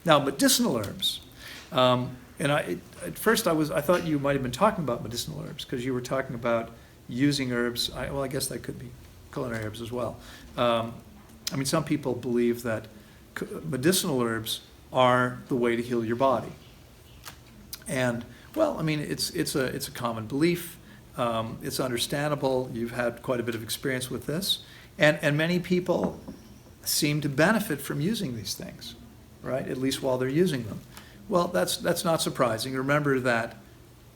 Now, medicinal herbs. And at first I thought you might have been talking about medicinal herbs because you were talking about using herbs. Well, I guess that could be culinary herbs as well. I mean, some people believe that medicinal herbs are the way to heal your body. And, well, I mean, it's a common belief. It's understandable. You've had quite a bit of experience with this. And many people seem to benefit from using these things, right? At least while they're using them. Well, that's not surprising. Remember that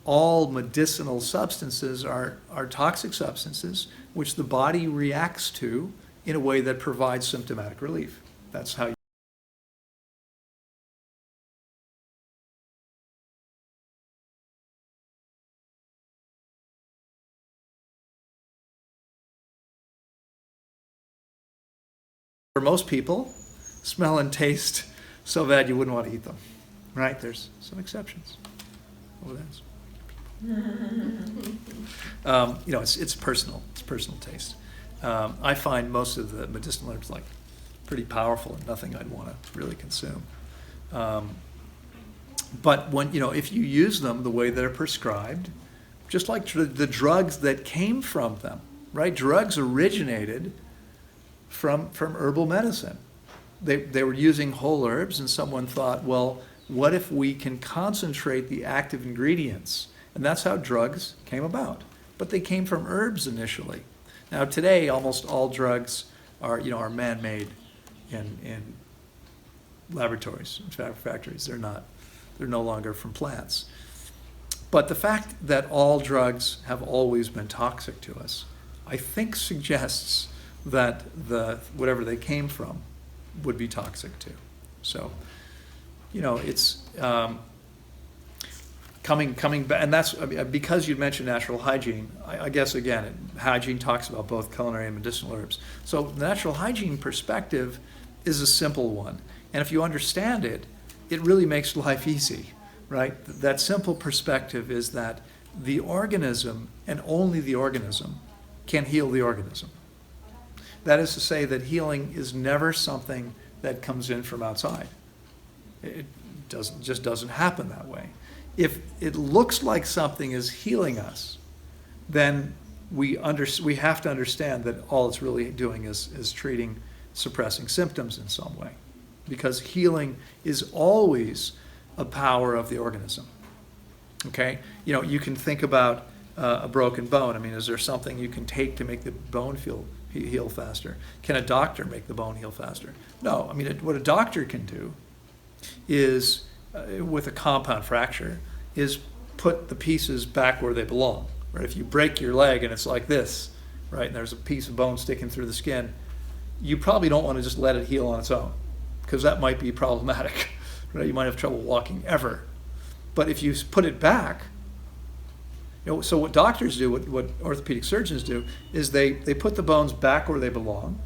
all medicinal substances are toxic substances which the body reacts to in a way that provides symptomatic relief. That's how for most people, smell and taste so bad you wouldn't want to eat them, right? There's some exceptions. Oh, that's it's personal. It's personal taste. I find most of the medicinal herbs like pretty powerful and nothing I'd want to really consume. But when if you use them the way they're prescribed, just like the drugs that came from them, right? Drugs originated from herbal medicine. They were using whole herbs, and someone thought, well, what if we can concentrate the active ingredients? And that's how drugs came about. But they came from herbs initially. Now today, almost all drugs are man-made in laboratories, in factories. They're no longer from plants. But the fact that all drugs have always been toxic to us, I think suggests that whatever they came from would be toxic too. So, it's coming back, and that's because you mentioned natural hygiene. I guess again, hygiene talks about both culinary and medicinal herbs. So the natural hygiene perspective is a simple one, and if you understand it, it really makes life easy, right? That simple perspective is that the organism, and only the organism, can heal the organism. That is to say that healing is never something that comes in from outside. It just doesn't happen that way. If it looks like something is healing us, then we have to understand that all it's really doing is treating, suppressing symptoms in some way. Because healing is always a power of the organism. Okay? You can think about a broken bone. I mean, is there something you can take to make the bone heal faster? Can a doctor make the bone heal faster? No. I mean, what a doctor can do is, with a compound fracture, is put the pieces back where they belong. Right? If you break your leg and it's like this, right, and there's a piece of bone sticking through the skin, you probably don't want to just let it heal on its own, because that might be problematic. Right? You might have trouble walking ever. But if you put it back, so what doctors do, what orthopedic surgeons do, is they put the bones back where they belong,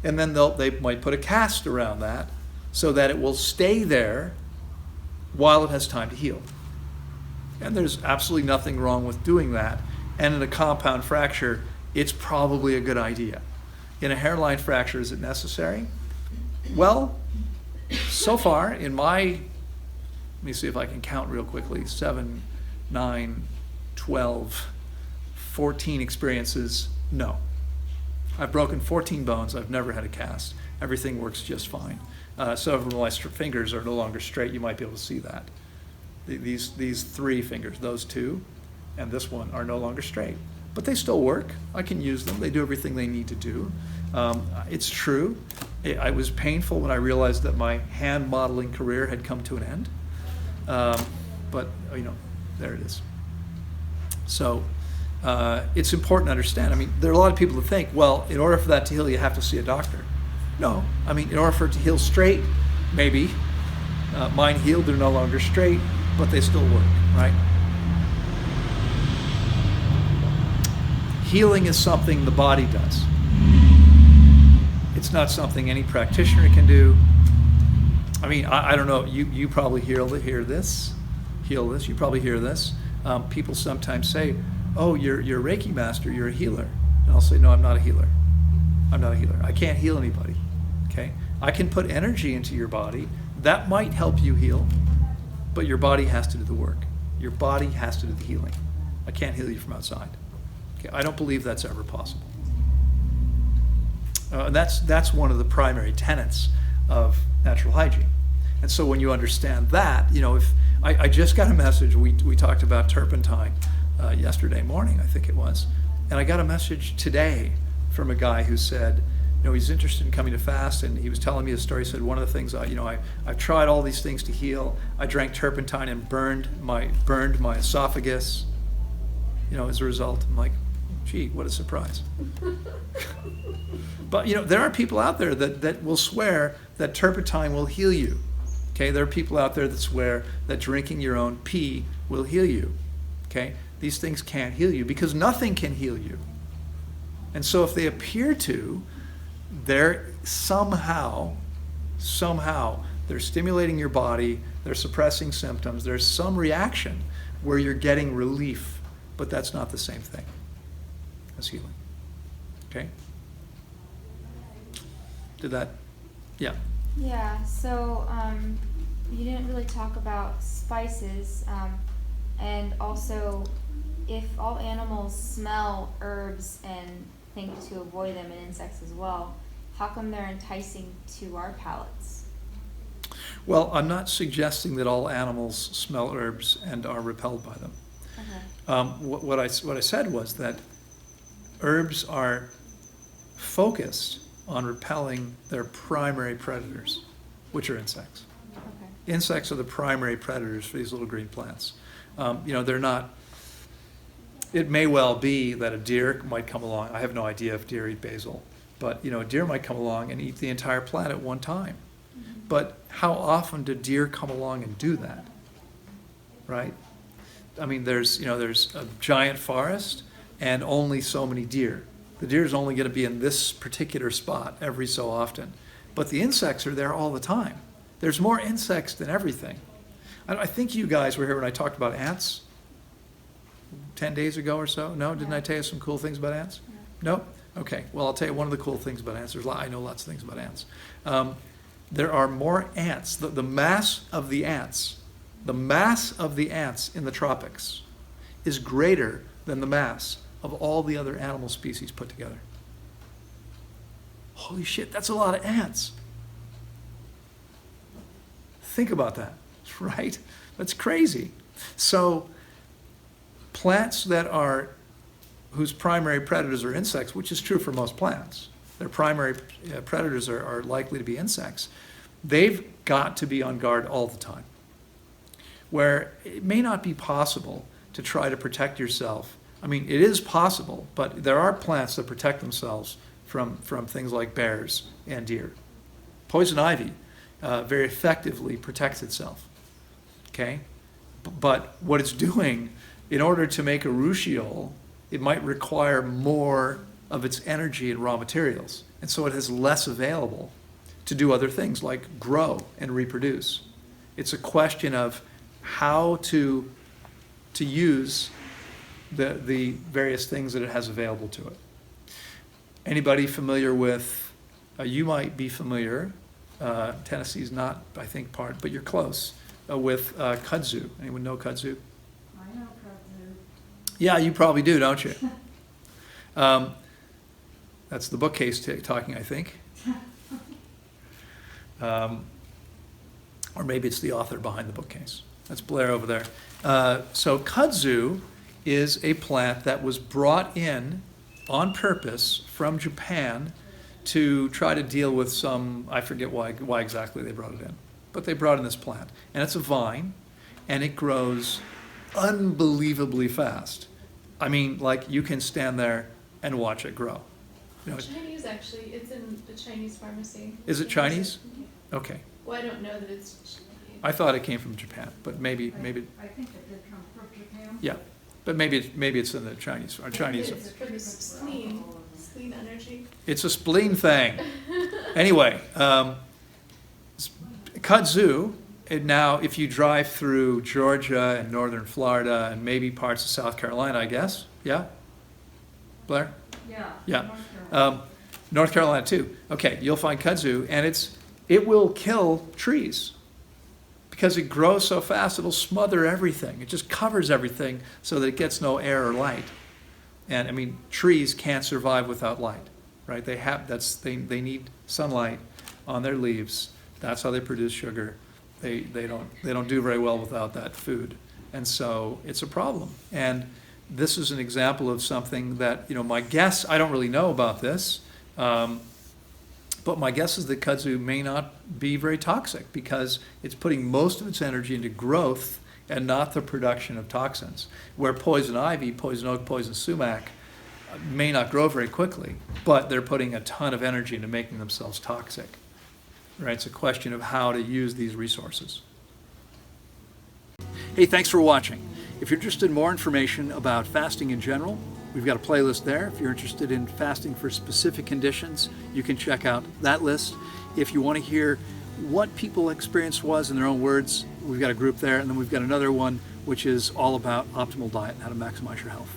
and then they might put a cast around that so that it will stay there while it has time to heal. And there's absolutely nothing wrong with doing that. And in a compound fracture, it's probably a good idea. In a hairline fracture, is it necessary? Well, so far in let me see if I can count real quickly, 7, 9, 12, 14 experiences, no. I've broken 14 bones. I've never had a cast. Everything works just fine. Some of my fingers are no longer straight. You might be able to see that. These 3 fingers, those 2, and this one are no longer straight. But they still work. I can use them. They do everything they need to do. It's true. It was painful when I realized that my hand modeling career had come to an end. But, there it is. So it's important to understand. I mean, there are a lot of people that think, well, in order for that to heal, you have to see a doctor. No. I mean, in order for it to heal straight, maybe. Mine healed, they're no longer straight, but they still work, right? Healing is something the body does. It's not something any practitioner can do. I mean, I don't know, you probably heal this. You probably hear this. People sometimes say, oh, you're a Reiki master, you're a healer. And I'll say, no, I'm not a healer. I can't heal anybody, okay? I can put energy into your body That might help you heal, but your body has to do the work. Your body has to do the healing. I can't heal you from outside. Okay, I don't believe that's ever possible. And that's one of the primary tenets of natural hygiene. And so when you understand that, if I just got a message, we talked about turpentine yesterday morning, I think it was, and I got a message today from a guy who said, he's interested in coming to fast, and he was telling me a story. He said, one of the things, I've tried all these things to heal. I drank turpentine and burned my esophagus, as a result. I'm like, gee, what a surprise. But, there are people out there that will swear that turpentine will heal you. Okay, there are people out there that swear that drinking your own pee will heal you. Okay, these things can't heal you because nothing can heal you. And so if they appear to, they're somehow, they're stimulating your body, they're suppressing symptoms, there's some reaction where you're getting relief, but that's not the same thing as healing. Okay? Did that? Yeah. Yeah, so you didn't really talk about spices, and also if all animals smell herbs and think to avoid them, and insects as well, how come they're enticing to our palates? Well, I'm not suggesting that all animals smell herbs and are repelled by them. Okay. What I said was that herbs are focused on repelling their primary predators, which are insects. Okay. Insects are the primary predators for these little green plants. They're not. It may well be that a deer might come along. I have no idea if deer eat basil, but a deer might come along and eat the entire plant at one time. Mm-hmm. But how often do deer come along and do that? Right? I mean, there's a giant forest and only so many deer. The deer is only going to be in this particular spot every so often. But the insects are there all the time. There's more insects than everything. I think you guys were here when I talked about ants 10 days ago or so. No? Didn't I tell you some cool things about ants? No? Okay. Well, I'll tell you one of the cool things about ants. I know lots of things about ants. There are more ants. The mass of the ants in the tropics is greater than the mass of all the other animal species put together. Holy shit, that's a lot of ants. Think about that, right? That's crazy. So plants whose primary predators are insects, which is true for most plants, their primary predators are likely to be insects, they've got to be on guard all the time. Where it may not be possible to try to protect yourself. I mean, it is possible, but there are plants that protect themselves from things like bears and deer. Poison ivy very effectively protects itself. Okay? But what it's doing, in order to make a ruschiol, it might require more of its energy and raw materials. And so it has less available to do other things like grow and reproduce. It's a question of how to use the various things that it has available to it. Anybody familiar with, you might be familiar, Tennessee's not, I think, part, but you're close, with kudzu. Anyone know kudzu? I know kudzu. Yeah, you probably do, don't you? That's the bookcase talking, I think. Or maybe it's the author behind the bookcase. That's Blair over there. So kudzu is a plant that was brought in on purpose from Japan to try to deal with some, I forget why exactly they brought it in, but they brought in this plant. And it's a vine, and it grows unbelievably fast. I mean, like you can stand there and watch it grow. Chinese, actually. It's in the Chinese pharmacy. Is it Chinese? Okay. Well, I don't know that it's Chinese. I thought it came from Japan, but maybe. I think it did come from Japan. Yeah, but maybe it's in the Chinese. Or Chinese. It's for the spleen energy. It's a spleen thing. Anyway, kudzu. Now, if you drive through Georgia and northern Florida and maybe parts of South Carolina, I guess. Yeah, Blair. Yeah. Yeah. North Carolina too. Okay, you'll find kudzu, and it will kill trees. because it grows so fast, it'll smother everything. It just covers everything so that it gets no air or light. And I mean, trees can't survive without light, right? They need sunlight on their leaves. That's how they produce sugar. They don't do very well without that food. And so it's a problem. And this is an example of something that, my guess, I don't really know about this, but my guess is that kudzu may not be very toxic because it's putting most of its energy into growth and not the production of toxins. Where poison ivy, poison oak, poison sumac may not grow very quickly, but they're putting a ton of energy into making themselves toxic. Right? It's a question of how to use these resources. Hey, thanks for watching. If you're interested in more information about fasting in general, we've got a playlist there. If you're interested in fasting for specific conditions, you can check out that list. If you want to hear what people's experience was in their own words, we've got a group there, and then we've got another one which is all about optimal diet and how to maximize your health.